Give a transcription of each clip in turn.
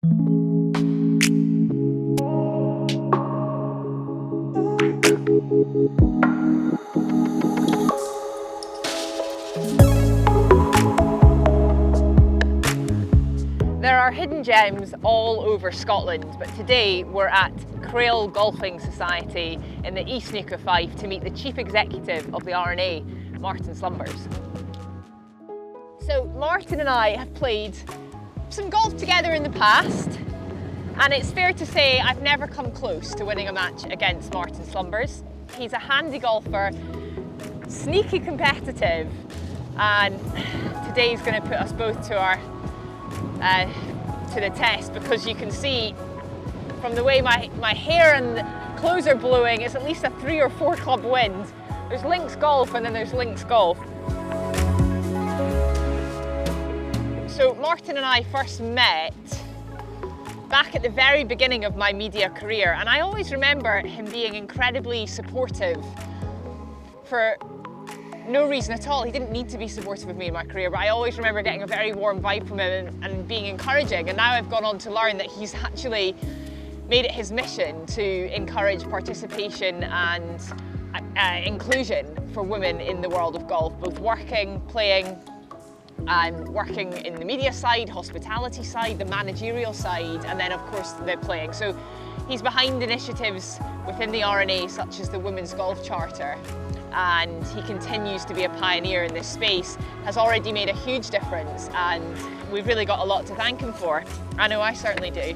There are hidden gems all over Scotland, but today we're at Crail Golfing Society in the East Neuk of Fife to meet the Chief Executive of the R&A, Martin Slumbers. So Martin and I have played some golf together in the past, and it's fair to say I've never come close to winning a match against Martin Slumbers. He's a handy golfer, sneaky competitive, and today's going to put us both to the test, because you can see from the way my hair and clothes are blowing, it's at least a 3 or 4 club wind. There's links golf and then there's links golf. So Martin and I first met back at the very beginning of my media career, and I always remember him being incredibly supportive for no reason at all. He didn't need to be supportive of me in my career, but I always remember getting a very warm vibe from him and being encouraging. And now I've gone on to learn that he's actually made it his mission to encourage participation and inclusion for women in the world of golf, both working, playing, and working in the media side, hospitality side, the managerial side, and then of course the playing. So he's behind initiatives within the R&A such as the Women's Golf Charter, and he continues to be a pioneer in this space, has already made a huge difference, and we've really got a lot to thank him for. I know I certainly do.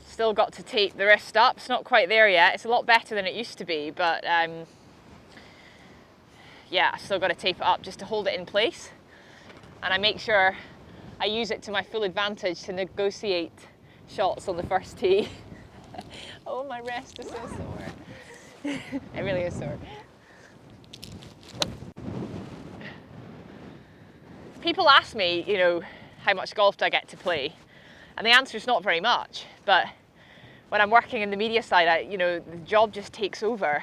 Still got to tape the wrist up. It's not quite there yet. It's a lot better than it used to be, but yeah, I've still got to tape it up just to hold it in place. And I make sure I use it to my full advantage to negotiate shots on the first tee. Oh, my wrist is so sore. It really is sore. People ask me, you know, how much golf do I get to play? And the answer is not very much, but when I'm working in the media side, the job just takes over.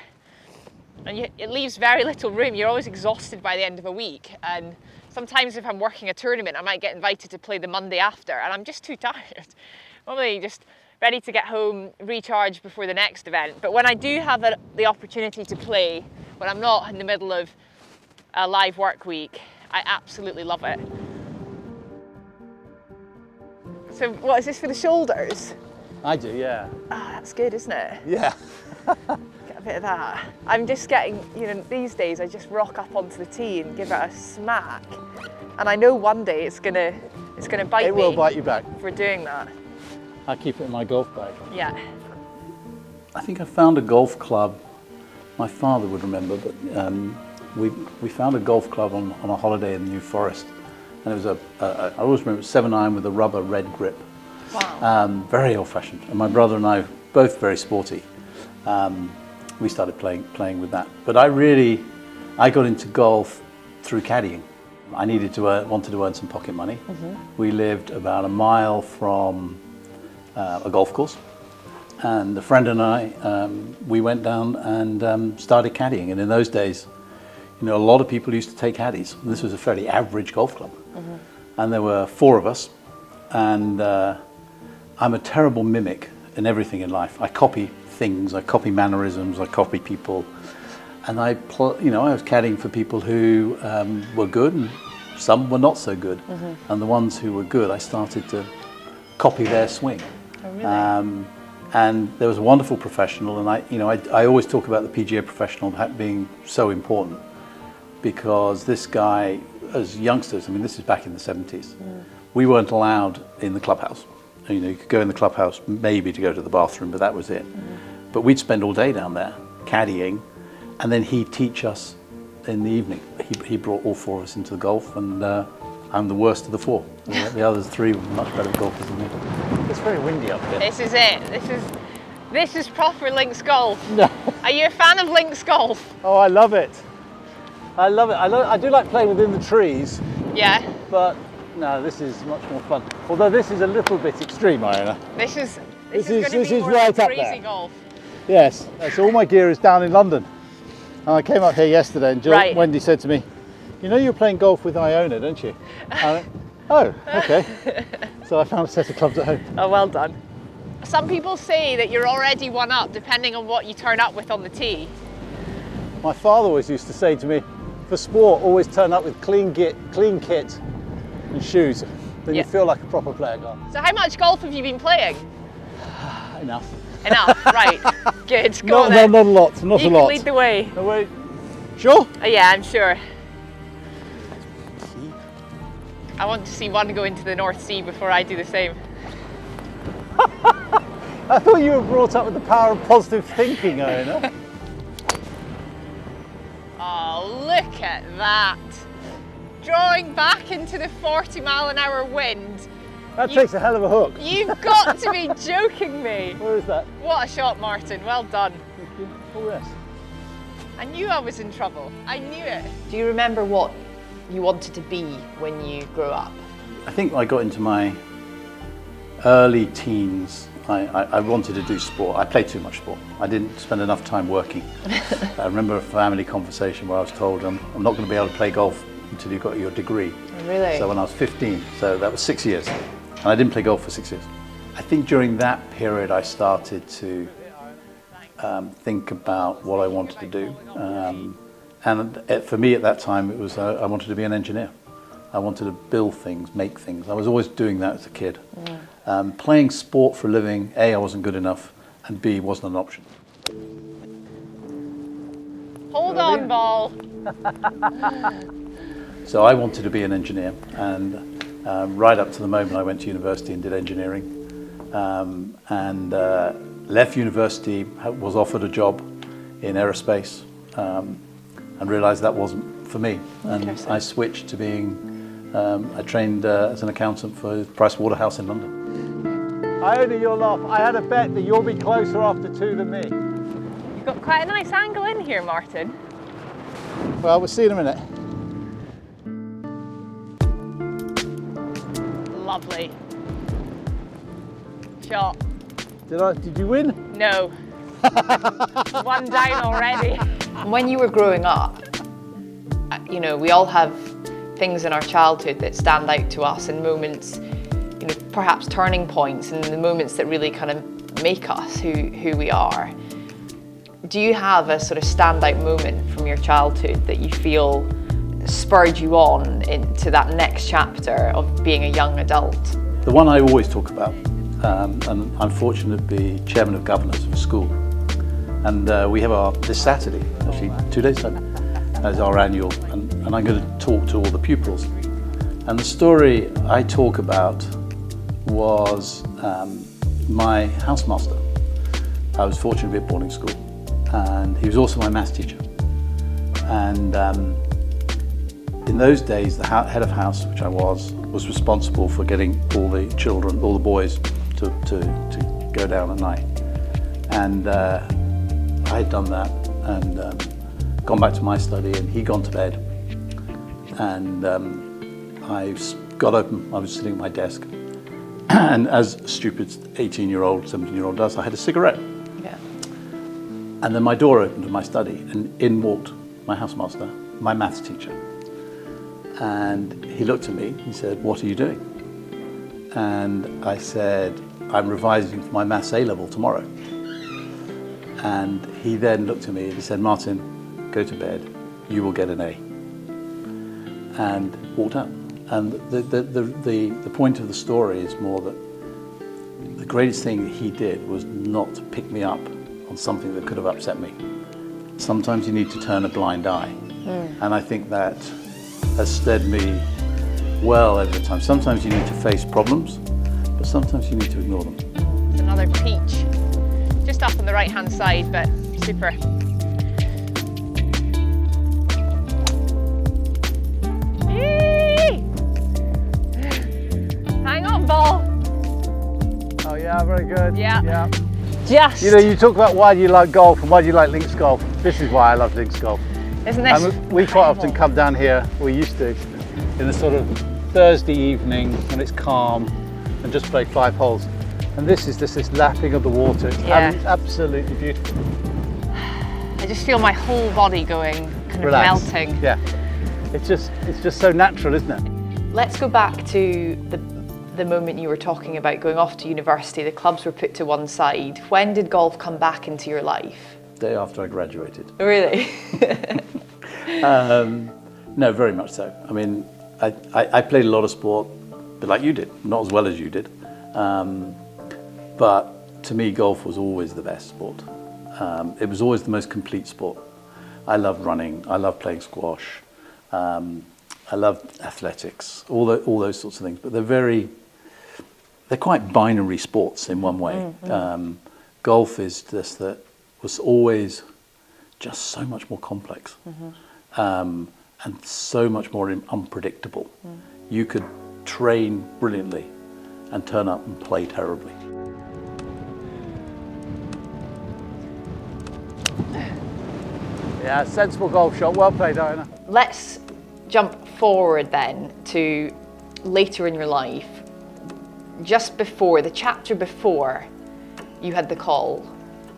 And it leaves very little room. You're always exhausted by the end of a week. And sometimes if I'm working a tournament, I might get invited to play the Monday after, and I'm just too tired. Normally just ready to get home, recharge before the next event. But when I do have the opportunity to play, when I'm not in the middle of a live work week, I absolutely love it. So what is this, for the shoulders? I do, yeah. Ah, that's good, isn't it? Yeah. Get a bit of that. I'm just getting, these days I just rock up onto the tee and give it a smack. And I know one day it's gonna bite me. It will bite you back. For doing that. I keep it in my golf bag. Yeah. I think I found a golf club. My father would remember, but we found a golf club on a holiday in the New Forest, and it was I always remember it was 7-iron with a rubber red grip. Wow. Very old-fashioned. And my brother and I, both very sporty, we started playing with that. But I got into golf through caddying. I wanted to earn some pocket money. Mm-hmm. We lived about a mile from a golf course, and a friend and I, we went down and started caddying. And in those days, a lot of people used to take caddies. This was a fairly average golf club. Mm-hmm. And there were 4 of us, and I'm a terrible mimic in everything in life. I copy things, I copy mannerisms, I copy people, and I was caddying for people who were good, and some were not so good. Mm-hmm. And the ones who were good, I started to copy their swing. Oh, really? And there was a wonderful professional, and I always talk about the PGA professional being so important, because this guy, as youngsters, this is back in the 70s, we weren't allowed in the clubhouse. You could go in the clubhouse maybe to go to the bathroom, but that was it. But we'd spend all day down there caddying, and then he'd teach us in the evening. He brought all 4 of us into the golf, and I'm the worst of the 4. The other 3 were much better golfers than me. It's very windy up here. This is it. This is proper links golf. No. Are you a fan of links golf? Oh, I love it. I love it. I do like playing within the trees. Yeah. But no, this is much more fun. Although this is a little bit extreme, Iona. This is going to be more right crazy up there. golf. Yes. So all my gear is down in London. And I came up here yesterday, and Right. Wendy said to me, You know you're playing golf with Iona, don't you? Oh, okay. So I found a set of clubs at home. Oh, well done. Some people say that you're already one up depending on what you turn up with on the tee. My father always used to say to me, for sport, always turn up with clean kit and shoes. Then you feel like a proper player golf. So how much golf have you been playing? Enough. Enough, right. Good, go on No, then. not a lot, not You a lot. can lead the way. No, wait. Sure? Yeah, I'm sure. I want to see one go into the North Sea before I do the same. I thought you were brought up with the power of positive thinking, Iona. Oh, look at that. Drawing back into the 40-mile-an-hour wind. That takes a hell of a hook. You've got to be joking me. Where is that? What a shot, Martin. Well done. Thank you. Oh, yes. I knew I was in trouble. I knew it. Do you remember what you wanted to be when you grew up? I think I got into my early teens. I wanted to do sport. I played too much sport. I didn't spend enough time working. I remember a family conversation where I was told I'm not going to be able to play golf until you got your degree. Really? So when I was 15, so that was 6 years. And I didn't play golf for 6 years. I think during that period I started to think about what I wanted to do. And for me at that time it was I wanted to be an engineer. I wanted to build things, make things. I was always doing that as a kid. Playing sport for a living, A, I wasn't good enough, and B, wasn't an option. Hold on, ball. So I wanted to be an engineer, and right up to the moment I went to university and did engineering, and left university, was offered a job in aerospace, and realised that wasn't for me. And I switched to being, I trained as an accountant for Price Waterhouse in London. Iona, you'll laugh. I had a bet that you'll be closer after 2 than me. You've got quite a nice angle in here, Martin. Well, we'll see in a minute. Lovely. Shot. Did you win? No. One down already. When you were growing up, you know, we all have things in our childhood that stand out to us and moments, you know, perhaps turning points and the moments that really kind of make us who we are. Do you have a sort of standout moment from your childhood that you feel spurred you on into that next chapter of being a young adult? The one I always talk about, and I'm fortunate to be chairman of governors of a school, and we have this Saturday, actually 2 days time, as our annual, and I'm going to talk to all the pupils. And the story I talk about was my housemaster. I was fortunate to be at boarding school, and he was also my maths teacher. And in those days, the head of house, which I was responsible for getting all the children, all the boys, to go down at night. And I had done that and gone back to my study, and he'd gone to bed. And I got open, I was sitting at my desk, and as a stupid 18-year-old, 17-year-old does, I had a cigarette. Yeah. And then my door opened to my study, and in walked my housemaster, my maths teacher. And he looked at me, he said, "What are you doing?" And I said, "I'm revising for my maths A-level tomorrow." And he then looked at me and he said, "Martin, go to bed, you will get an A." And walked out. And the point of the story is more that the greatest thing that he did was not to pick me up on something that could have upset me. Sometimes you need to turn a blind eye. And I think that has steered me well over the time. Sometimes you need to face problems, but sometimes you need to ignore them. It's another peach. Just up on the right-hand side, but super. Yee! Hang on, ball. Oh yeah, very good. Yeah. Just. You know, you talk about why do you like golf and why do you like links golf. This is why I love links golf. Isn't this? And we quite often come down here, we used to, in the sort of Thursday evening when it's calm and just play 5 holes. And this is just this lapping of the water. It's absolutely beautiful. I just feel my whole body going, kind Relax. of melting. Yeah. It's just so natural, isn't it? Let's go back to the moment you were talking about going off to university. The clubs were put to one side. When did golf come back into your life? Day after I graduated. Really? No, very much so. I mean, I played a lot of sport, but like you did, not as well as you did. But to me, golf was always the best sport. It was always the most complete sport. I loved running. I loved playing squash. I loved athletics. All those sorts of things. But they're quite binary sports in one way. Mm-hmm. Golf is just that was always just so much more complex. Mm-hmm. And so much more unpredictable. Mm. You could train brilliantly and turn up and play terribly. Yeah, sensible golf shot. Well played, Iona. Let's jump forward then to later in your life, just before, the chapter before you had the call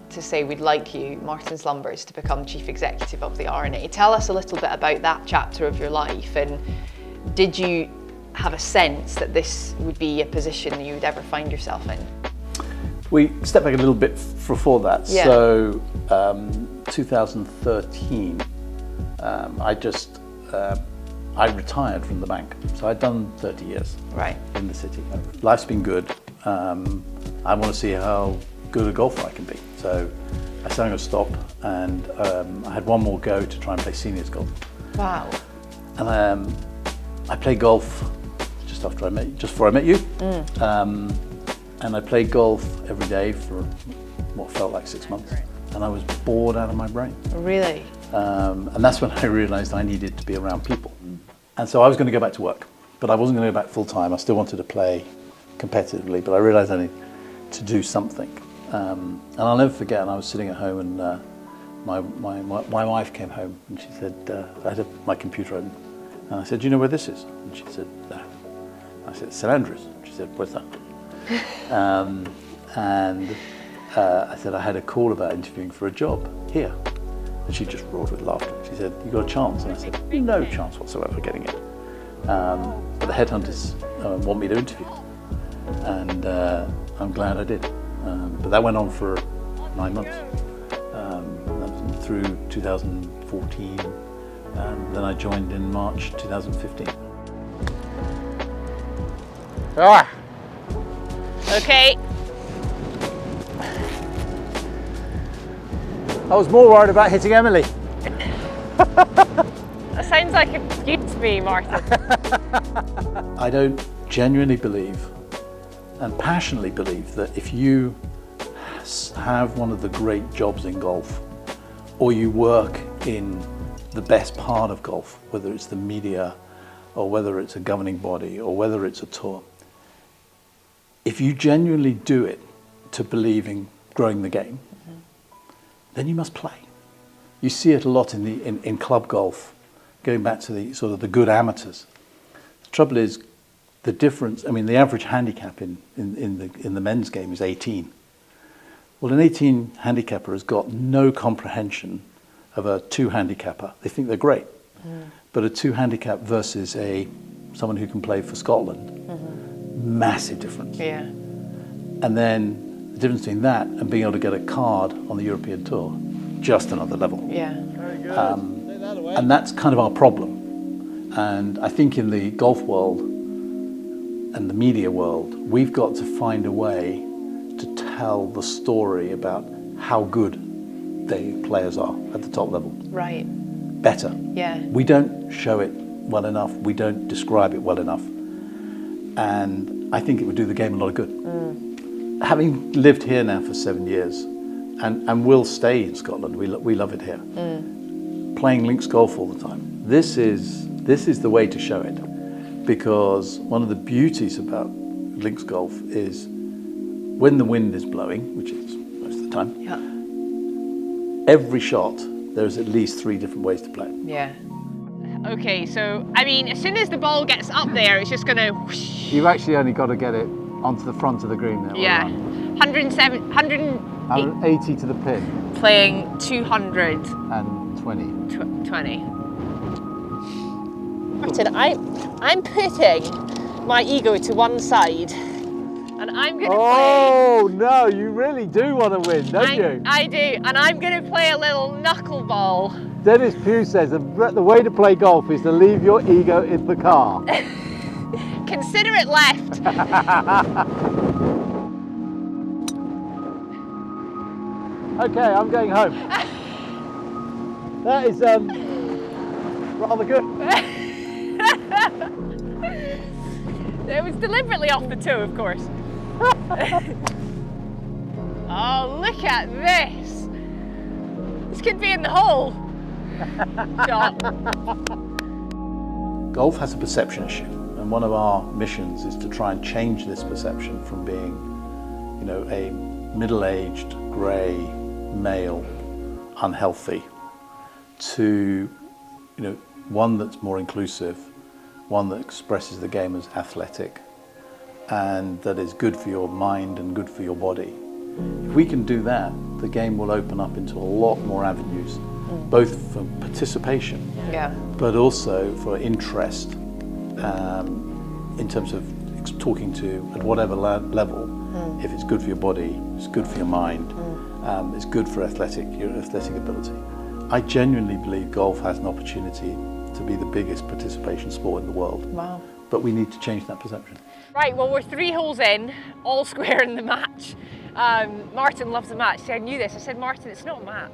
to say we'd like you, Martin Slumbers, to become Chief Executive of the R&A. Tell us a little bit about that chapter of your life, and did you have a sense that this would be a position you would ever find yourself in? We step back a little bit before that. Yeah. So 2013, I retired from the bank. So I'd done 30 years right in the city. Life's been good. I want to see how good a golfer I can be. So I said I'm going to stop, and I had one more go to try and play seniors golf. Wow. And I played golf just before I met you. And I played golf every day for what felt like 6 months. And I was bored out of my brain. Really? And that's when I realized I needed to be around people. And so I was going to go back to work, but I wasn't going to go back full time. I still wanted to play competitively, but I realized I needed to do something. And I'll never forget, and I was sitting at home, and my wife came home, and she said, I had my computer open, and I said, do you know where this is? And she said, no. I said, St Andrews. She said, where's that? And I said, I had a call about interviewing for a job here. And she just roared with laughter. She said, you got a chance? And I said, no chance whatsoever of getting it. But the headhunters want me to interview. And I'm glad I did. But that went on for 9 months. That was through 2014. Then I joined in March 2015. Ah. Okay. I was more worried about hitting Emily. That sounds like a excuse me, Martin. I don't genuinely believe and passionately believe that if you have one of the great jobs in golf, or you work in the best part of golf, whether it's the media or whether it's a governing body or whether it's a tour, if you genuinely do it to believe in growing the game, then you must play. You see it a lot in club golf, going back to the sort of the good amateurs. The trouble is, the difference, I mean, the average handicap in the men's game is 18. Well, an 18 handicapper has got no comprehension of a 2 handicapper. They think they're great. But a 2 handicap versus someone who can play for Scotland, massive difference. Yeah. And then the difference between that and being able to get a card on the European Tour, just another level. Yeah. Very good. And that's kind of our problem. And I think in the golf world and the media world, we've got to find a way to tell the story about how good the players are at the top level. Right. Better. Yeah. We don't show it well enough. We don't describe it well enough. And I think it would do the game a lot of good. Having lived here now for 7 years, and will stay in Scotland, we love it here. Playing links golf all the time. This is the way to show it, because one of the beauties about links golf is when the wind is blowing, which is most of the time. Yeah. Every shot, there's at least 3 different ways to play it. Yeah. Okay, so I mean, as soon as the ball gets up there, it's just gonna whoosh. You've actually only got to get it onto the front of the green there. Yeah. 180 to the pin. Playing 200. And 20. 20. Martin, I'm putting my ego to one side, and I'm going to play. Oh no, you really do want to win, don't you? I do, and I'm going to play a little knuckleball. Dennis Pugh says the way to play golf is to leave your ego in the car. Consider it left. Okay, I'm going home. That is rather good. It was deliberately off the toe, of course. Oh, look at this. This could be in the hole. Shot. Golf has a perception issue, and one of our missions is to try and change this perception from being, you know, a middle-aged, grey, male, unhealthy, to, you know, one that's more inclusive, one that expresses the game as athletic, and that is good for your mind and good for your body. If we can do that, the game will open up into a lot more avenues, both for participation, but also for interest, in terms of talking to, at whatever level, if it's good for your body, it's good for your mind, it's good for your athletic ability. I genuinely believe golf has an opportunity to be the biggest participation sport in the world. Wow. But we need to change that perception. Right, well, we're 3 holes in, all square in the match. Martin loves the match. See, I knew this. I said, Martin, it's not a match.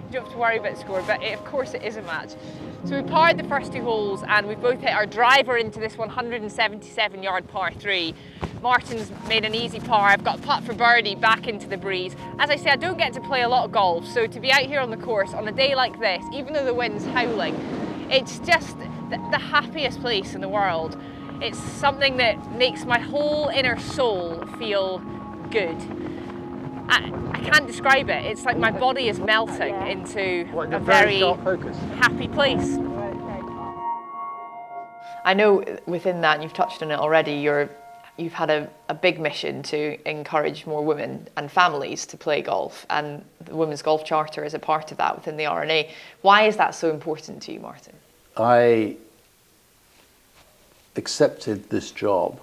You don't have to worry about the score, but of course it is a match. So we parred the first 2 holes, and we've both hit our driver into this 177-yard par 3. Martin's made an easy par. I've got a putt for birdie back into the breeze. As I say, I don't get to play a lot of golf, so to be out here on the course on a day like this, even though the wind's howling, it's just the happiest place in the world. It's something that makes my whole inner soul feel good. I can't describe it. It's like my body is melting into a very happy place. I know within that, and you've touched on it already, you've had a big mission to encourage more women and families to play golf, and the Women's Golf Charter is a part of that within the R&A. Why is that so important to you, Martin? I accepted this job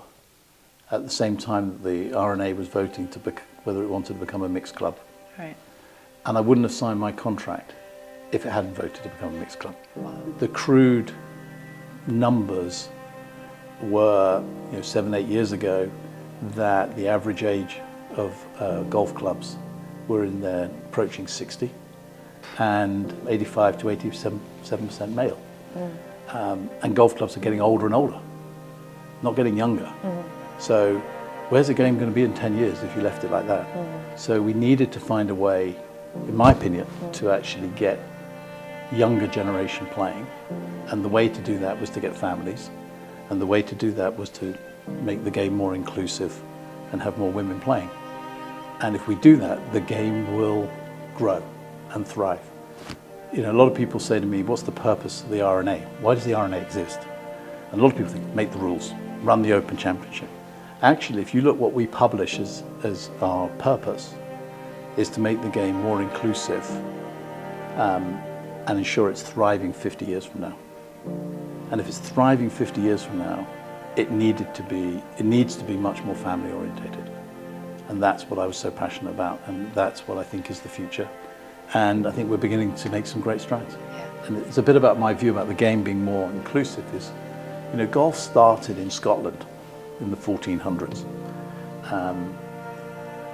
at the same time that the R&A was voting to whether it wanted to become a mixed club. Right. And I wouldn't have signed my contract if it hadn't voted to become a mixed club. Wow. The crude numbers were, 7-8 years ago, that the average age of golf clubs were in there approaching 60, and 85 to 87% male. And golf clubs are getting older and older, not getting younger. So where's the game going to be in 10 years if you left it like that? So we needed to find a way, in my opinion, to actually get younger generation playing. And the way to do that was to get families. And the way to do that was to make the game more inclusive and have more women playing. And if we do that, the game will grow and thrive. A lot of people say to me, what's the purpose of the R&A? Why does the R&A exist? And a lot of people think, make the rules, run the Open Championship. Actually, if you look what we publish as our purpose, is to make the game more inclusive and ensure it's thriving 50 years from now. And if it's thriving 50 years from now, it needs to be much more family orientated. And that's what I was so passionate about, and that's what I think is the future. And I think we're beginning to make some great strides. Yeah. And it's a bit about my view about the game being more inclusive is, golf started in Scotland in the 1400s.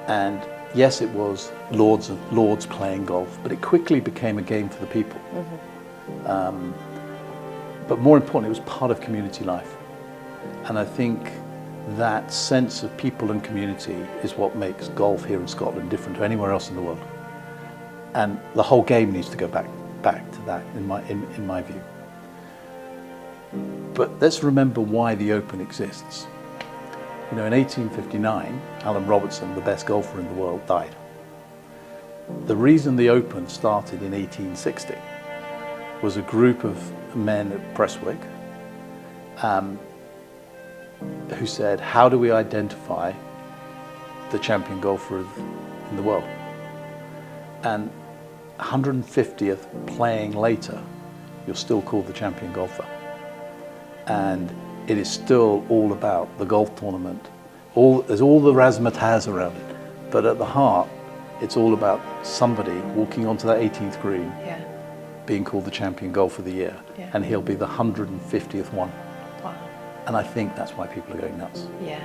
And yes, it was lords playing golf, but it quickly became a game for the people. But more importantly, it was part of community life. And I think that sense of people and community is what makes golf here in Scotland different to anywhere else in the world. And the whole game needs to go back to that, in my view. But let's remember why the Open exists. In 1859, Alan Robertson, the best golfer in the world, died. The reason the Open started in 1860 was a group of men at Prestwick who said, how do we identify the champion golfer in the world? And 150th playing later, you're still called the champion golfer. and it is still all about the golf tournament. There's all the razzmatazz around it, but at the heart, it's all about somebody walking onto that 18th green, Yeah. being called the champion golfer of the year, Yeah. and he'll be the 150th one. Wow. And I think that's why people are going nuts. Yeah.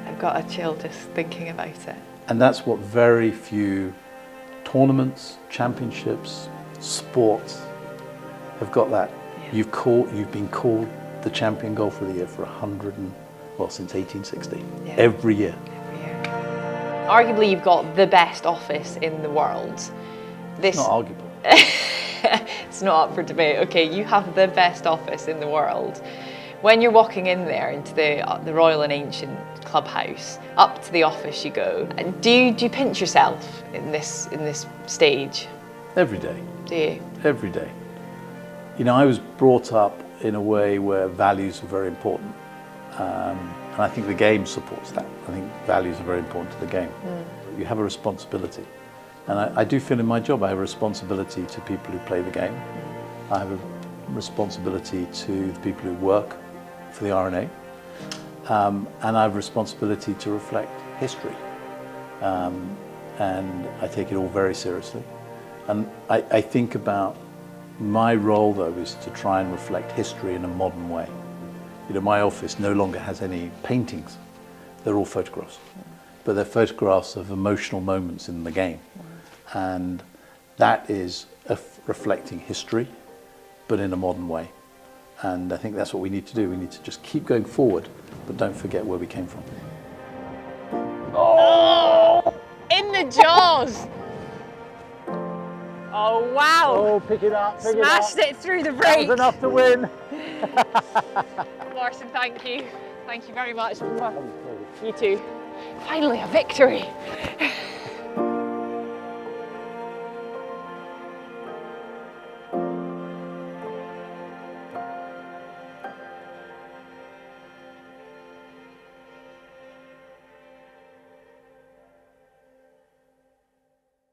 I've got a chill just thinking about it. And that's what very few tournaments, championships, sports have got that. Yeah. You've been called the champion golfer of the year for since 1860. Yeah. Every year. Every year. Arguably, you've got the best office in the world. It's not arguable. It's not up for debate. Okay, you have the best office in the world. When you're walking in there into the Royal and Ancient Clubhouse, up to the office you go. Do you pinch yourself in this stage? Every day. Do you? Every day. You know, I was brought up in a way where values are very important. And I think the game supports that. I think values are very important to the game. You have a responsibility. And I do feel in my job I have a responsibility to people who play the game. I have a responsibility to the people who work for the R&A. And I have a responsibility to reflect history. And I take it all very seriously. And I think about my role, though, is to try and reflect history in a modern way. You know, my office no longer has any paintings. They're all photographs. But they're photographs of emotional moments in the game. And that is reflecting history, but in a modern way. And I think that's what we need to do. We need to just keep going forward, but don't forget where we came from. Oh! In the jaws! Oh, wow! Oh, pick it up, pick Smashed it through the break. That was enough to win. Martin, thank you. Thank you very much. You too. Finally, a victory.